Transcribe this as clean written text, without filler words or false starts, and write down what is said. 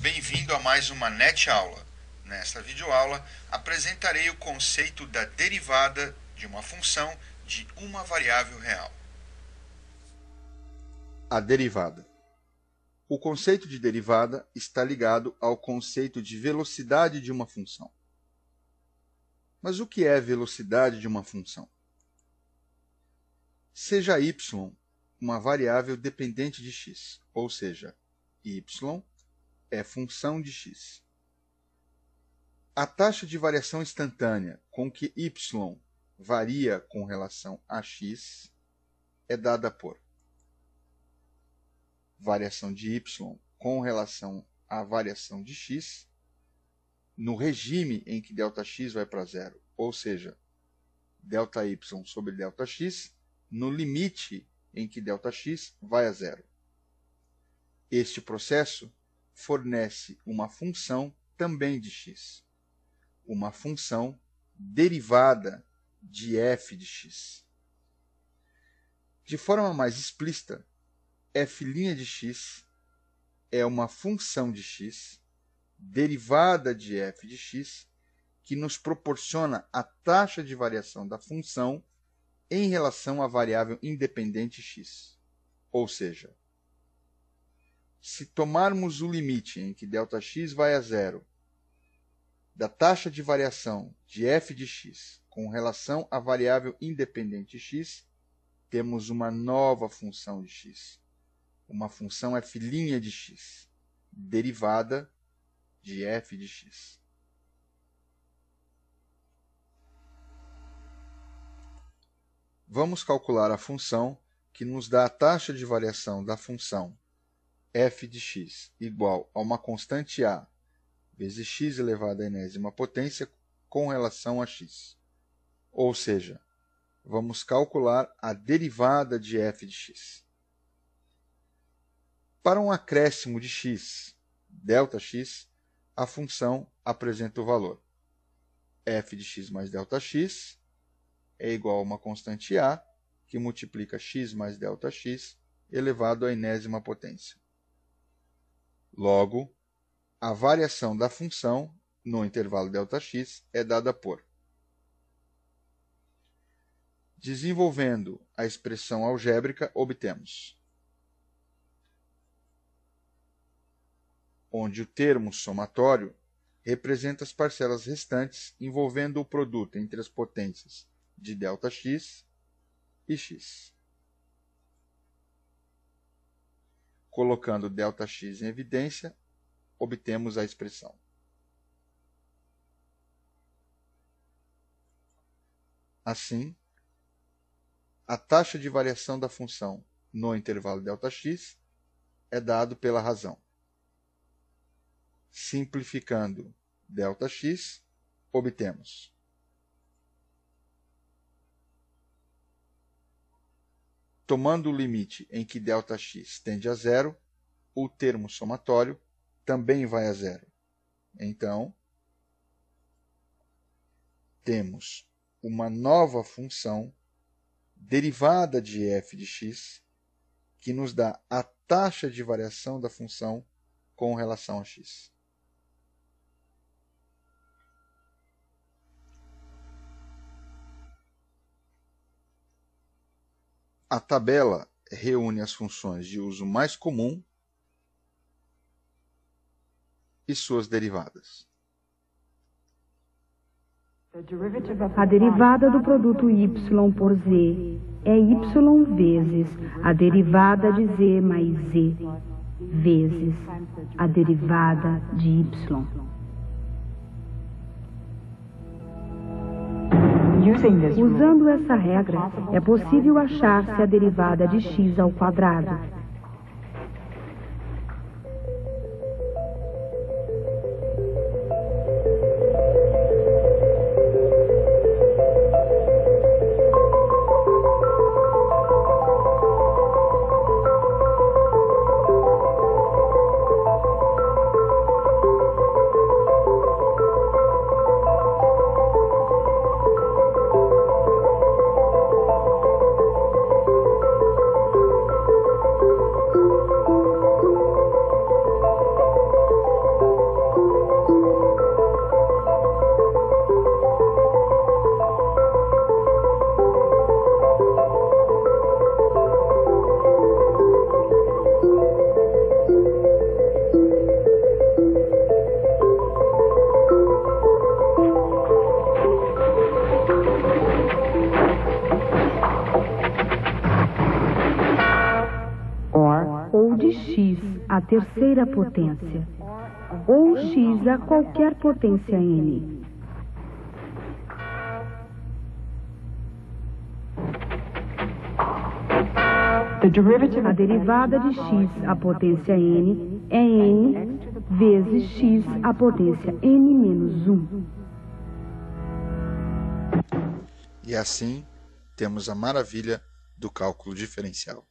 Bem-vindo a mais uma NET Aula. Nesta videoaula, apresentarei o conceito da derivada de uma função de uma variável real. A derivada. O conceito de derivada está ligado ao conceito de velocidade de uma função. Mas o que é velocidade de uma função? Seja y uma variável dependente de x, ou seja, y é função de x. A taxa de variação instantânea com que y varia com relação a x é dada por variação de y com relação à variação de x no regime em que ΔX vai para zero, ou seja, ΔY sobre ΔX no limite em que ΔX vai a zero. Este processo fornece uma função também de x, uma função derivada de f de x. De forma mais explícita, f' de x é uma função de x derivada de f de x que nos proporciona a taxa de variação da função em relação à variável independente x. Ou seja, se tomarmos o limite em que ΔX vai a zero da taxa de variação de f de x com relação à variável independente x, temos uma nova função de x, uma função f' de x, derivada de f de x. Vamos calcular a função que nos dá a taxa de variação da função f de x igual a uma constante a vezes x elevado à enésima potência com relação a x. Ou seja, vamos calcular a derivada de f de x. Para um acréscimo de x, ΔX, a função apresenta o valor f de x mais ΔX é igual a uma constante a, que multiplica x mais ΔX elevado à enésima potência. Logo, a variação da função no intervalo ΔX é dada por. Desenvolvendo a expressão algébrica, obtemos onde o termo somatório representa as parcelas restantes envolvendo o produto entre as potências de ΔX e x. Colocando ΔX em evidência, obtemos a expressão. Assim, a taxa de variação da função no intervalo ΔX é dado pela razão. Simplificando ΔX, obtemos tomando o limite em que ΔX tende a zero, o termo somatório também vai a zero. Então, temos uma nova função derivada de f de x que nos dá a taxa de variação da função com relação a x. A tabela reúne as funções de uso mais comum e suas derivadas. A derivada do produto y por z é y vezes a derivada de z mais z vezes a derivada de y. Usando essa regra, é possível achar-se a derivada de x ao quadrado. terceira potência, ou x a qualquer potência n. A derivada de x à potência n é n vezes x à potência n menos 1. E assim temos a maravilha do cálculo diferencial.